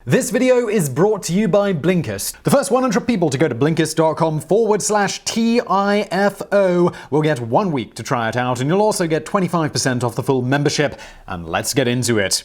This video is brought to you by Blinkist. The first 100 people to go to Blinkist.com/TIFO will get 1 week to try it out, and you'll also get 25% off the full membership. And let's get into it.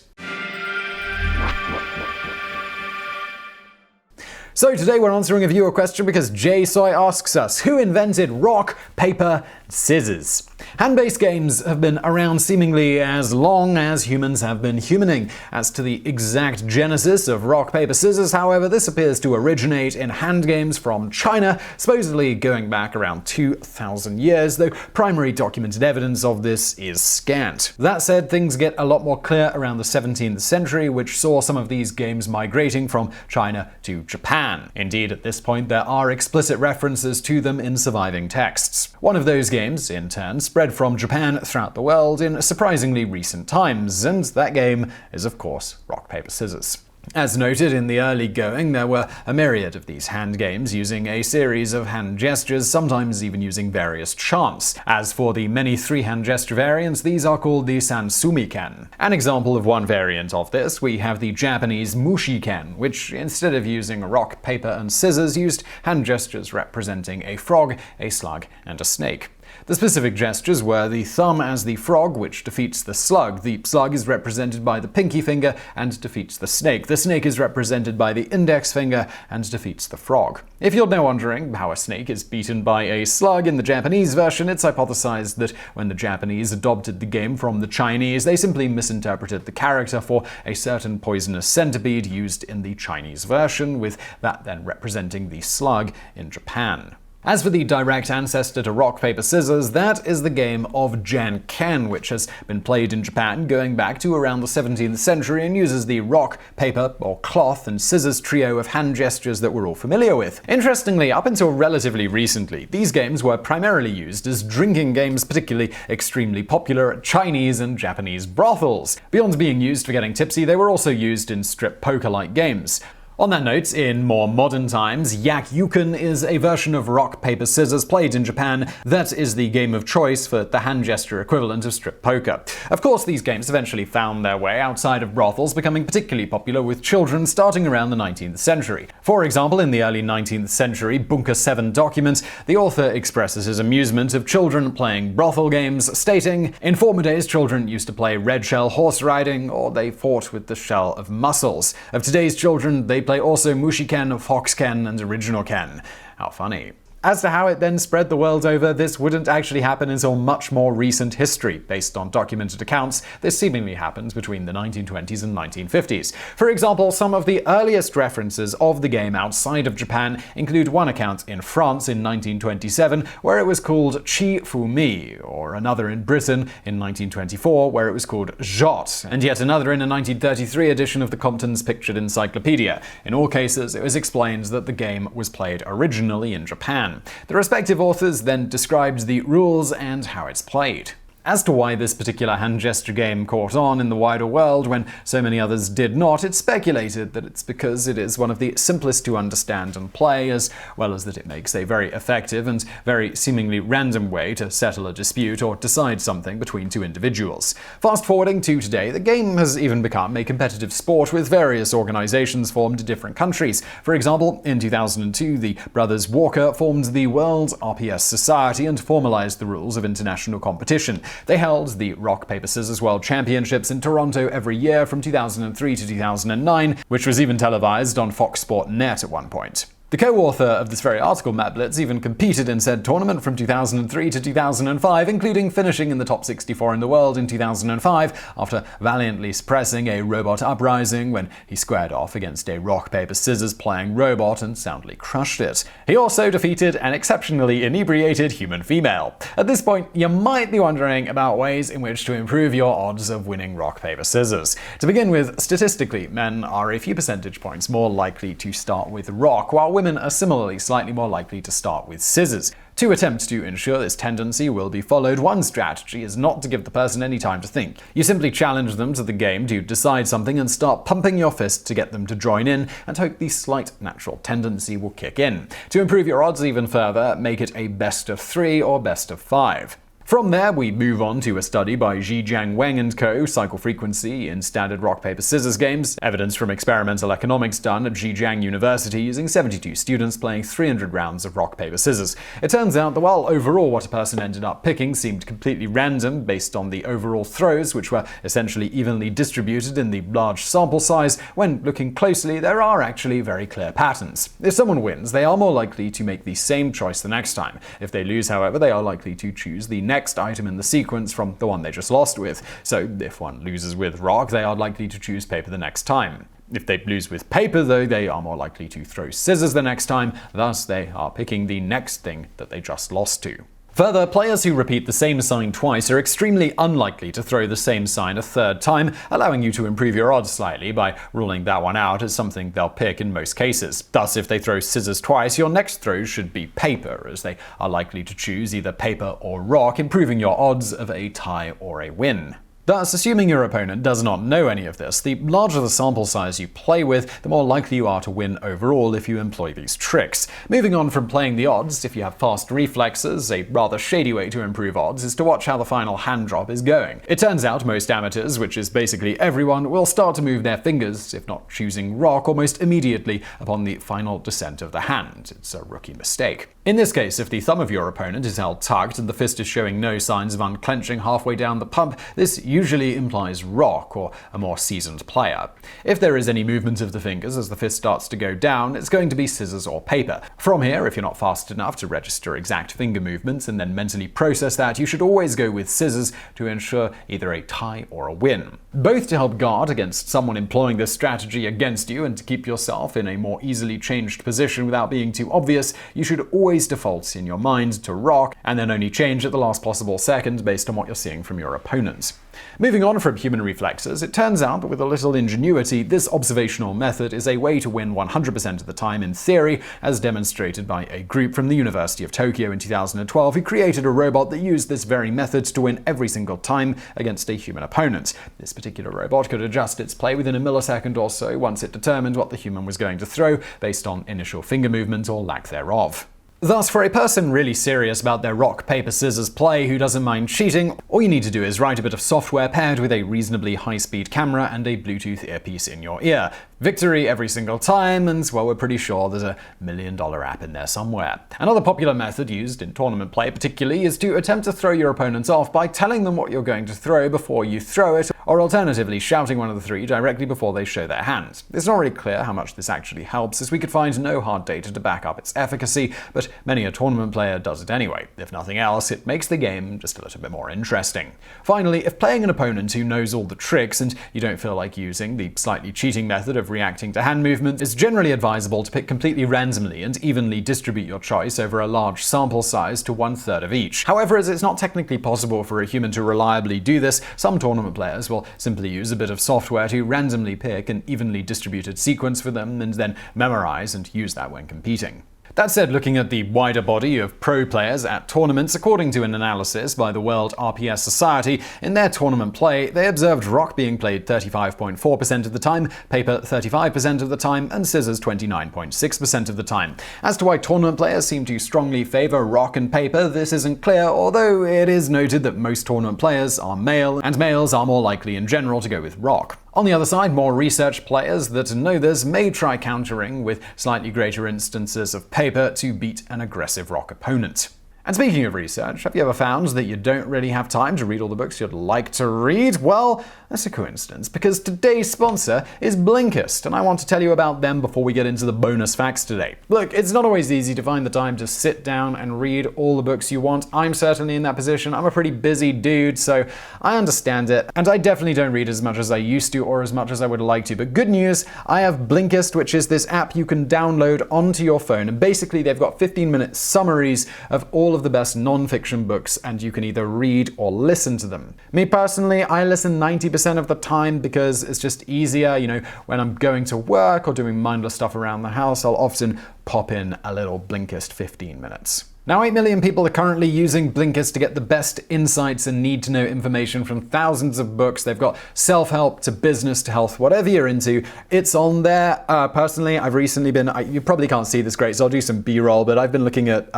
So today we're answering a viewer question because Jay Soy asks us, who invented rock, paper, scissors? Hand-based games have been around seemingly as long as humans have been humaning. As to the exact genesis of rock, paper, scissors, however, this appears to originate in hand games from China, supposedly going back around 2,000 years, though primary documented evidence of this is scant. That said, things get a lot more clear around the 17th century, which saw some of these games migrating from China to Japan. Indeed, at this point, there are explicit references to them in surviving texts. One of those games, in turn, spread from Japan throughout the world in surprisingly recent times, and that game is, of course, rock, paper, scissors. As noted in the early going, there were a myriad of these hand games using a series of hand gestures, sometimes even using various chants. As for the many three-hand gesture variants, these are called the sansumiken. An example of one variant of this, we have the Japanese mushiken, which instead of using rock, paper, and scissors, used hand gestures representing a frog, a slug, and a snake. The specific gestures were the thumb as the frog, which defeats the slug. The slug is represented by the pinky finger and defeats the snake. The snake is represented by the index finger and defeats the frog. If you're now wondering how a snake is beaten by a slug in the Japanese version, it's hypothesized that when the Japanese adopted the game from the Chinese, they simply misinterpreted the character for a certain poisonous centipede used in the Chinese version, with that then representing the slug in Japan. As for the direct ancestor to rock, paper, scissors, that is the game of janken, which has been played in Japan going back to around the 17th century and uses the rock, paper, or cloth and scissors trio of hand gestures that we're all familiar with. Interestingly, up until relatively recently, these games were primarily used as drinking games, particularly extremely popular at Chinese and Japanese brothels. Beyond being used for getting tipsy, they were also used in strip poker-like games. On that note, in more modern times, yakyuken is a version of rock, paper, scissors played in Japan that is the game of choice for the hand gesture equivalent of strip poker. Of course, these games eventually found their way outside of brothels, becoming particularly popular with children starting around the 19th century. For example, in the early 19th century Bunker 7 document, the author expresses his amusement of children playing brothel games, stating, "In former days, children used to play red shell horse riding, or they fought with the shell of mussels. Of today's children, they play also mushiken, foxken, and original ken." How funny. As to how it then spread the world over, this wouldn't actually happen until much more recent history. Based on documented accounts, this seemingly happened between the 1920s and 1950s. For example, some of the earliest references of the game outside of Japan include one account in France in 1927, where it was called Chi Fu Mi, or another in Britain in 1924, where it was called Jot, and yet another in a 1933 edition of the Compton's Pictured Encyclopedia. In all cases, it was explained that the game was played originally in Japan. The respective authors then described the rules and how it's played. As to why this particular hand gesture game caught on in the wider world when so many others did not, it's speculated that it's because it is one of the simplest to understand and play, as well as that it makes a very effective and very seemingly random way to settle a dispute or decide something between two individuals. Fast forwarding to today, the game has even become a competitive sport with various organizations formed in different countries. For example, in 2002, the brothers Walker formed the World RPS Society and formalized the rules of international competition. They held the Rock, Paper, Scissors World Championships in Toronto every year from 2003 to 2009, which was even televised on Fox Sport Net at one point. The co-author of this very article, Matt Blitz, even competed in said tournament from 2003 to 2005, including finishing in the top 64 in the world in 2005 after valiantly suppressing a robot uprising when he squared off against a rock, paper, scissors playing robot and soundly crushed it. He also defeated an exceptionally inebriated human female. At this point, you might be wondering about ways in which to improve your odds of winning rock, paper, scissors. To begin with, statistically, men are a few percentage points more likely to start with rock, while women are similarly slightly more likely to start with scissors. To attempt to ensure this tendency will be followed, one strategy is not to give the person any time to think. You simply challenge them to the game to decide something and start pumping your fist to get them to join in, and hope the slight natural tendency will kick in. To improve your odds even further, make it a best of 3 or best of 5. From there, we move on to a study by Zhijiang Wang and co., cycle frequency in standard rock, paper, scissors games, evidence from experimental economics done at Zhejiang University using 72 students playing 300 rounds of rock, paper, scissors. It turns out that while overall what a person ended up picking seemed completely random based on the overall throws, which were essentially evenly distributed in the large sample size, when looking closely there are actually very clear patterns. If someone wins, they are more likely to make the same choice the next time. If they lose, however, they are likely to choose the next item in the sequence from the one they just lost with. So if one loses with rock, they are likely to choose paper the next time. If they lose with paper, though, they are more likely to throw scissors the next time, thus they are picking the next thing that they just lost to. Further, players who repeat the same sign twice are extremely unlikely to throw the same sign a third time, allowing you to improve your odds slightly by ruling that one out as something they'll pick in most cases. Thus, if they throw scissors twice, your next throw should be paper, as they are likely to choose either paper or rock, improving your odds of a tie or a win. Thus, assuming your opponent does not know any of this, the larger the sample size you play with, the more likely you are to win overall if you employ these tricks. Moving on from playing the odds, if you have fast reflexes, a rather shady way to improve odds is to watch how the final hand drop is going. It turns out most amateurs, which is basically everyone, will start to move their fingers, if not choosing rock, almost immediately upon the final descent of the hand. It's a rookie mistake. In this case, if the thumb of your opponent is held tucked and the fist is showing no signs of unclenching halfway down the pump, this usually implies rock or a more seasoned player. If there is any movement of the fingers as the fist starts to go down, it's going to be scissors or paper. From here, if you're not fast enough to register exact finger movements and then mentally process that, you should always go with scissors to ensure either a tie or a win. Both to help guard against someone employing this strategy against you and to keep yourself in a more easily changed position without being too obvious, you should always default in your mind to rock and then only change at the last possible second based on what you're seeing from your opponent. Moving on from human reflexes, it turns out that with a little ingenuity, this observational method is a way to win 100% of the time in theory, as demonstrated by a group from the University of Tokyo in 2012 who created a robot that used this very method to win every single time against a human opponent. This particular robot could adjust its play within a millisecond or so once it determined what the human was going to throw based on initial finger movement or lack thereof. Thus, for a person really serious about their rock, paper, scissors play who doesn't mind cheating, all you need to do is write a bit of software paired with a reasonably high-speed camera and a Bluetooth earpiece in your ear. Victory every single time, and well, we're pretty sure there's $1 million app in there somewhere. Another popular method used in tournament play particularly is to attempt to throw your opponents off by telling them what you're going to throw before you throw it, or alternatively shouting one of the three directly before they show their hand. It's not really clear how much this actually helps, as we could find no hard data to back up its efficacy, but many a tournament player does it anyway. If nothing else, it makes the game just a little bit more interesting. Finally, if playing an opponent who knows all the tricks and you don't feel like using the slightly cheating method of reacting to hand movement, it's generally advisable to pick completely randomly and evenly distribute your choice over a large sample size to 1/3 of each. However, as it's not technically possible for a human to reliably do this, some tournament players will simply use a bit of software to randomly pick an evenly distributed sequence for them and then memorize and use that when competing. That said, looking at the wider body of pro players at tournaments, according to an analysis by the World RPS Society, in their tournament play, they observed rock being played 35.4% of the time, paper 35% of the time, and scissors 29.6% of the time. As to why tournament players seem to strongly favor rock and paper, this isn't clear, although it is noted that most tournament players are male, and males are more likely in general to go with rock. On the other side, more research players that know this may try countering with slightly greater instances of paper to beat an aggressive rock opponent. And speaking of research, have you ever found that you don't really have time to read all the books you'd like to read? Well, that's a coincidence, because today's sponsor is Blinkist, and I want to tell you about them before we get into the bonus facts today. Look, it's not always easy to find the time to sit down and read all the books you want. I'm certainly in that position. I'm a pretty busy dude, so I understand it, and I definitely don't read as much as I used to or as much as I would like to. But good news, I have Blinkist, which is this app you can download onto your phone, and basically they've got 15-minute summaries of all of the best non-fiction books, and you can either read or listen to them. Me personally, I listen 90% of the time because it's just easier. When I'm going to work or doing mindless stuff around the house, I'll often pop in a little Blinkist 15 minutes. Now, 8 million people are currently using Blinkist to get the best insights and need-to-know information from thousands of books. They've got self-help to business to health, whatever you're into, it's on there. Personally, I've recently been, you probably can't see this great, so I'll do some B-roll, but I've been looking at,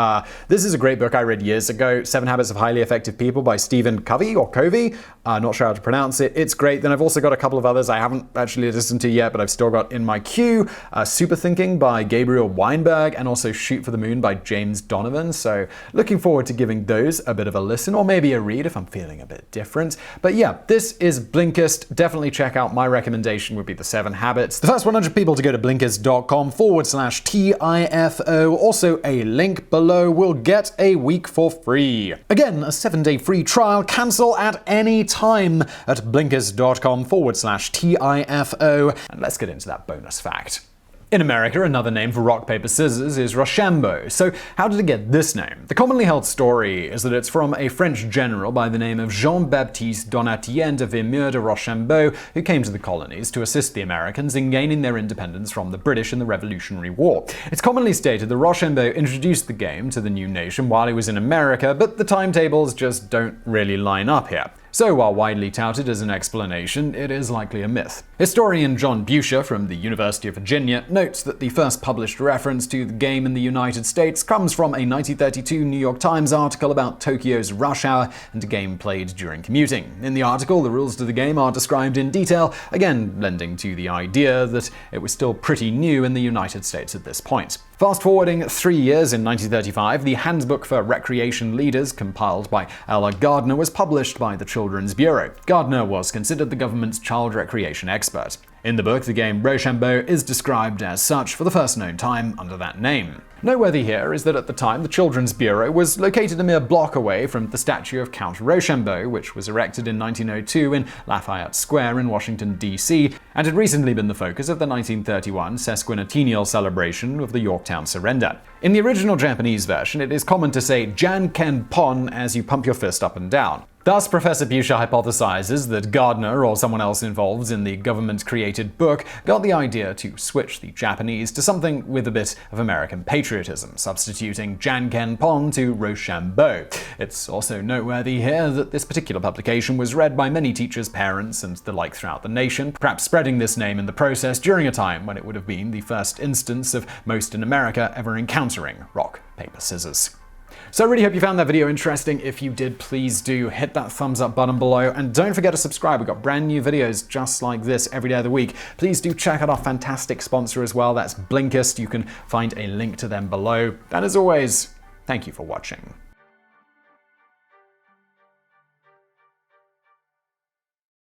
this is a great book I read years ago, 7 Habits of Highly Effective People by Stephen Covey, or Covey, not sure how to pronounce it. It's great. Then I've also got a couple of others I haven't actually listened to yet, but I've still got in my queue, Super Thinking by Gabriel Weinberg, and also Shoot for the Moon by James Donovan. So looking forward to giving those a bit of a listen, or maybe a read if I'm feeling a bit different. But yeah, this is Blinkist. Definitely check out. My recommendation would be the 7 Habits. The first 100 people to go to Blinkist.com/TIFO, also a link below, will get a week for free. Again, a 7-day free trial. Cancel at any time at Blinkist.com/TIFO. And let's get into that bonus fact. In America, another name for rock, paper, scissors is Roshambo. So how did it get this name? The commonly held story is that it's from a French general by the name of Jean-Baptiste Donatien de Vimeur de Rochambeau, who came to the colonies to assist the Americans in gaining their independence from the British in the Revolutionary War. It's commonly stated that Rochambeau introduced the game to the new nation while he was in America, but the timetables just don't really line up here. So while widely touted as an explanation, it is likely a myth. Historian John Busher from the University of Virginia notes that the first published reference to the game in the United States comes from a 1932 New York Times article about Tokyo's rush hour and a game played during commuting. In the article, the rules to the game are described in detail, again lending to the idea that it was still pretty new in the United States at this point. Fast forwarding 3 years, in 1935, the Handbook for Recreation Leaders, compiled by Ella Gardner, was published by the Children's Bureau. Gardner was considered the government's child recreation expert. In the book, the game Roshambo is described as such for the first known time under that name. Noteworthy here is that at the time, the Children's Bureau was located a mere block away from the statue of Count Rochambeau, which was erected in 1902 in Lafayette Square in Washington, D.C., and had recently been the focus of the 1931 sesquicentennial celebration of the Yorktown surrender. In the original Japanese version, it is common to say "Jan Ken Pon" as you pump your fist up and down. Thus, Professor Busher hypothesizes that Gardner, or someone else involved in the government-created book, got the idea to switch the Japanese to something with a bit of American patriotism, substituting Jan Ken Pon to Rochambeau. It's also noteworthy here that this particular publication was read by many teachers, parents, and the like throughout the nation, perhaps spreading this name in the process during a time when it would have been the first instance of most in America ever encountering rock, paper, scissors. So I really hope you found that video interesting. If you did, please do hit that thumbs up button below, and don't forget to subscribe. We've got brand new videos just like this every day of the week. Please do check out our fantastic sponsor as well. That's Blinkist. You can find a link to them below. And as always, thank you for watching.